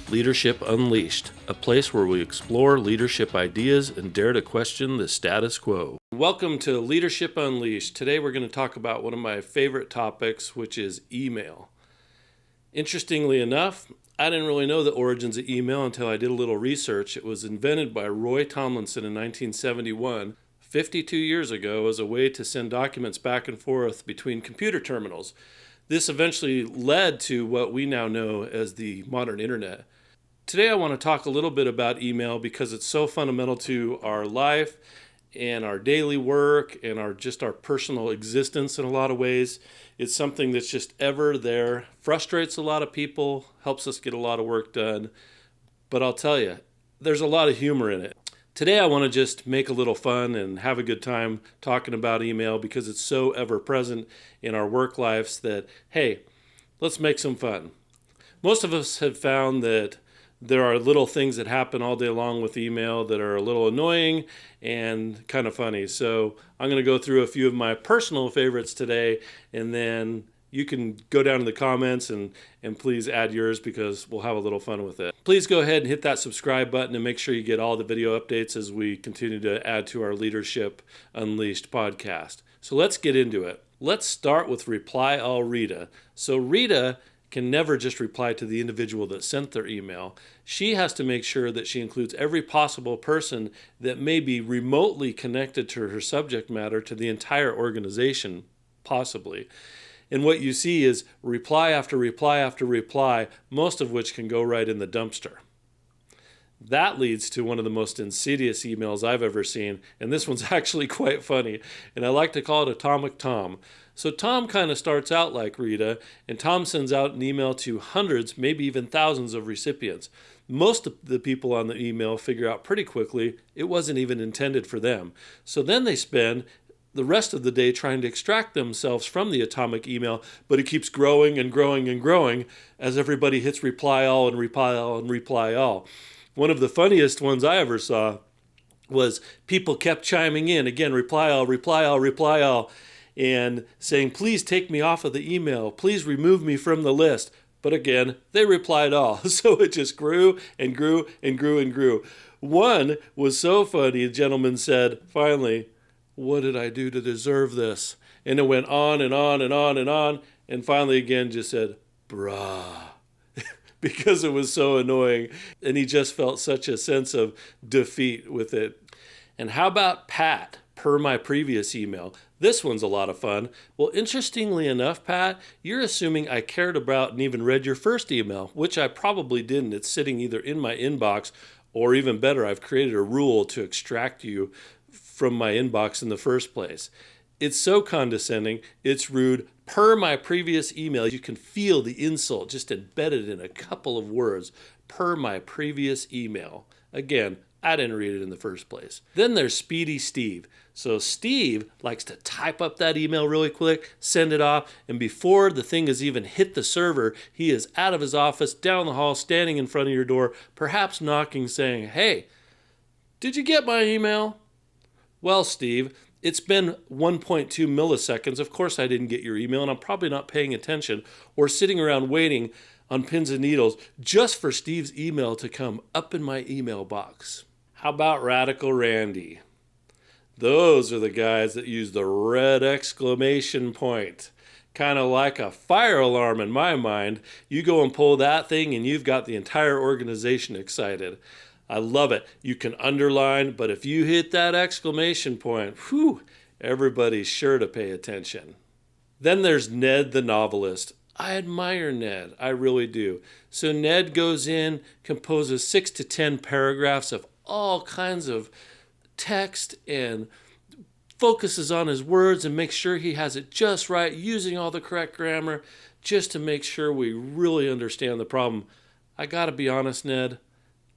Leadership Unleashed, a place where we explore leadership ideas and dare to question the status quo. Welcome to Leadership Unleashed. Today we're going to talk about one of my favorite topics, which is email. Interestingly enough, I didn't really know the origins of email until I did a little research. It was invented by Roy Tomlinson in 1971, 52 years ago, as a way to send documents back and forth between computer terminals. This eventually led to what we now know as the modern internet. Today I want to talk a little bit about email because it's so fundamental to our life and our daily work and our personal existence in a lot of ways. It's something that's just ever there, frustrates a lot of people, helps us get a lot of work done. But I'll tell you, there's a lot of humor in it. Today I want to just make a little fun and have a good time talking about email because it's so ever present in our work lives that, hey, let's make some fun. Most of us have found that there are little things that happen all day long with email that are a little annoying and kind of funny. So I'm going to go through a few of my personal favorites today, and then you can go down in the comments and please add yours because we'll have a little fun with it. Please go ahead and hit that subscribe button and make sure you get all the video updates as we continue to add to our Leadership Unleashed podcast. So let's get into it. Let's start with Reply All Rita. So Rita can never just reply to the individual that sent their email. She has to make sure that she includes every possible person that may be remotely connected to her subject matter to the entire organization, possibly. And what you see is reply after reply after reply, most of which can go right in the dumpster. That leads to one of the most insidious emails I've ever seen, and this one's actually quite funny, and I like to call it Atomic Tom. So Tom kind of starts out like Rita, and Tom sends out an email to hundreds, maybe even thousands of recipients. Most of the people on the email figure out pretty quickly it wasn't even intended for them. So then they spend the rest of the day trying to extract themselves from the atomic email, but it keeps growing and growing and growing as everybody hits reply all and reply all and reply all. One of the funniest ones I ever saw was people kept chiming in, again, reply all, reply all, reply all, and saying, please take me off of the email, please remove me from the list. But again, they replied all. So it just grew and grew and grew and grew. One was so funny, a gentleman said, finally, what did I do to deserve this? And it went on and on and on and on, and finally again just said, brah. Because it was so annoying, and he just felt such a sense of defeat with it. And how about Pat, per my previous email? This one's a lot of fun. Well, interestingly enough, Pat, you're assuming I cared about and even read your first email, which I probably didn't. It's sitting either in my inbox, or even better, I've created a rule to extract you from my inbox in the first place. It's so condescending, it's rude. Per my previous email, you can feel the insult just embedded in a couple of words. Per my previous email. Again, I didn't read it in the first place. Then there's Speedy Steve. So Steve likes to type up that email really quick, send it off, and before the thing has even hit the server, he is out of his office, down the hall, standing in front of your door, perhaps knocking, saying, hey, did you get my email? Well, Steve, it's been 1.2 milliseconds. Of course I didn't get your email, and I'm probably not paying attention or sitting around waiting on pins and needles just for Steve's email to come up in my email box. How about Radical Randy? Those are the guys that use the red exclamation point. Kind of like a fire alarm in my mind. You go and pull that thing and you've got the entire organization excited. I love it. You can underline, but if you hit that exclamation point, whew, everybody's sure to pay attention. Then there's Ned the novelist. I admire Ned. I really do. So Ned goes in, composes 6 to 10 paragraphs of all kinds of text and focuses on his words and makes sure he has it just right, using all the correct grammar, just to make sure we really understand the problem. I gotta be honest, Ned.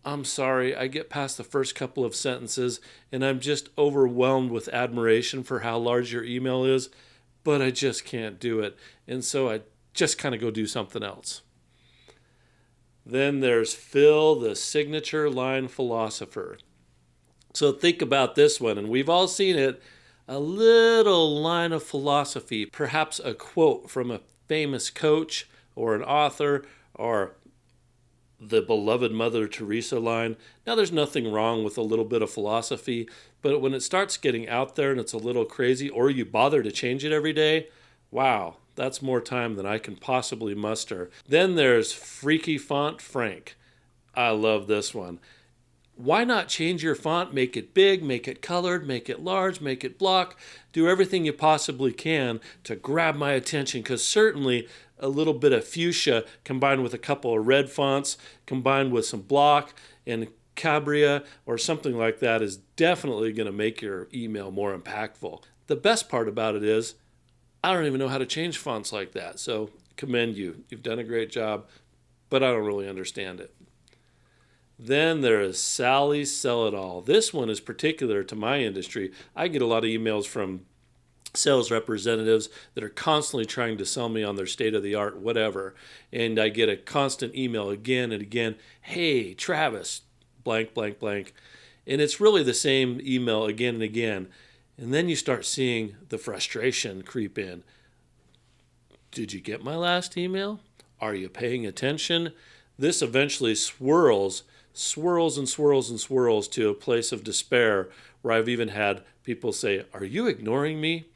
I'm sorry, I get past the first couple of sentences and I'm just overwhelmed with admiration for how large your email is, but I just can't do it. And so I just kind of go do something else. Then there's Phil, the signature line philosopher. So think about this one, and we've all seen it, a little line of philosophy, perhaps a quote from a famous coach or an author or the beloved Mother Teresa line. Now, there's nothing wrong with a little bit of philosophy, but when it starts getting out there and it's a little crazy, or you bother to change it every day, wow, that's more time than I can possibly muster. Then there's Freaky Font Frank. I love this one. Why not change your font, make it big, make it colored, make it large, make it block, do everything you possibly can to grab my attention, because certainly a little bit of fuchsia combined with a couple of red fonts, combined with some block and Cabria or something like that is definitely going to make your email more impactful. The best part about it is I don't even know how to change fonts like that, so commend you. You've done a great job, but I don't really understand it. Then there is Sally Sell-It-All. This one is particular to my industry. I get a lot of emails from sales representatives that are constantly trying to sell me on their state-of-the-art whatever. And I get a constant email again and again, hey, Travis, blank, blank, blank. And it's really the same email again and again. And then you start seeing the frustration creep in. Did you get my last email? Are you paying attention? This eventually swirls and swirls and swirls to a place of despair where I've even had people say, are you ignoring me?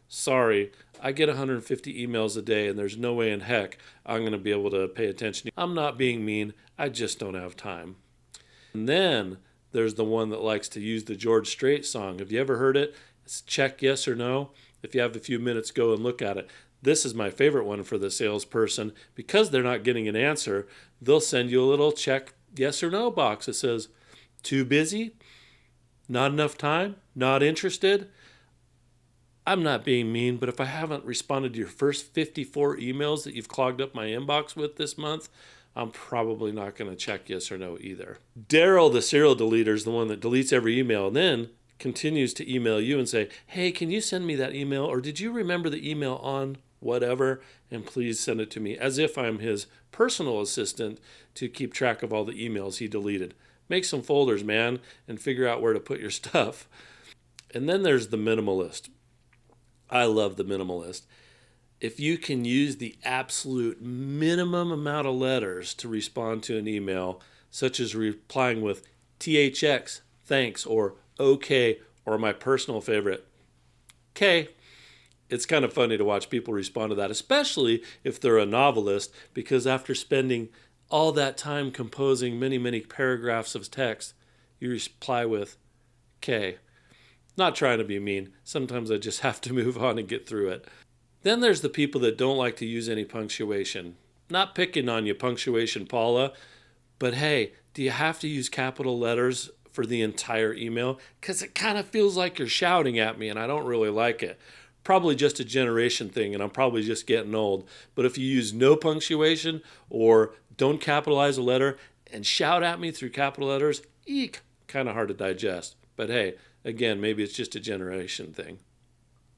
Sorry, I get 150 emails a day and there's no way in heck I'm going to be able to pay attention. I'm not being mean, I just don't have time. And then there's the one that likes to use the George Strait song. Have you ever heard it? It's check yes or no. If you have a few minutes, go and look at it. This is my favorite one for the salesperson. Because they're not getting an answer, they'll send you a little check yes or no box that says, too busy, not enough time, not interested. I'm not being mean, but if I haven't responded to your first 54 emails that you've clogged up my inbox with this month, I'm probably not going to check yes or no either. Daryl, the serial deleter, is the one that deletes every email and then continues to email you and say, hey, can you send me that email? Or did you remember the email on whatever? And please send it to me, as if I'm his personal assistant to keep track of all the emails he deleted. Make some folders, man, and figure out where to put your stuff. And then there's the minimalist. I love the minimalist. If you can use the absolute minimum amount of letters to respond to an email, such as replying with THX, thanks, or okay, or my personal favorite, K. It's kind of funny to watch people respond to that, especially if they're a novelist, because after spending all that time composing many, many paragraphs of text, you reply with K. Not trying to be mean. Sometimes I just have to move on and get through it. Then there's the people that don't like to use any punctuation. Not picking on you, Punctuation Paula, but hey, do you have to use capital letters for the entire email? Because it kind of feels like you're shouting at me and I don't really like it. Probably just a generation thing and I'm probably just getting old. But if you use no punctuation or don't capitalize a letter and shout at me through capital letters, eek, kind of hard to digest. But hey, again, maybe it's just a generation thing.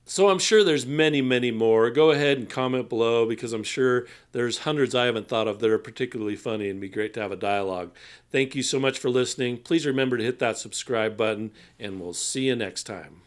So I'm sure there's many, many more. Go ahead and comment below because I'm sure there's hundreds I haven't thought of that are particularly funny and be great to have a dialogue. Thank you so much for listening. Please remember to hit that subscribe button and we'll see you next time.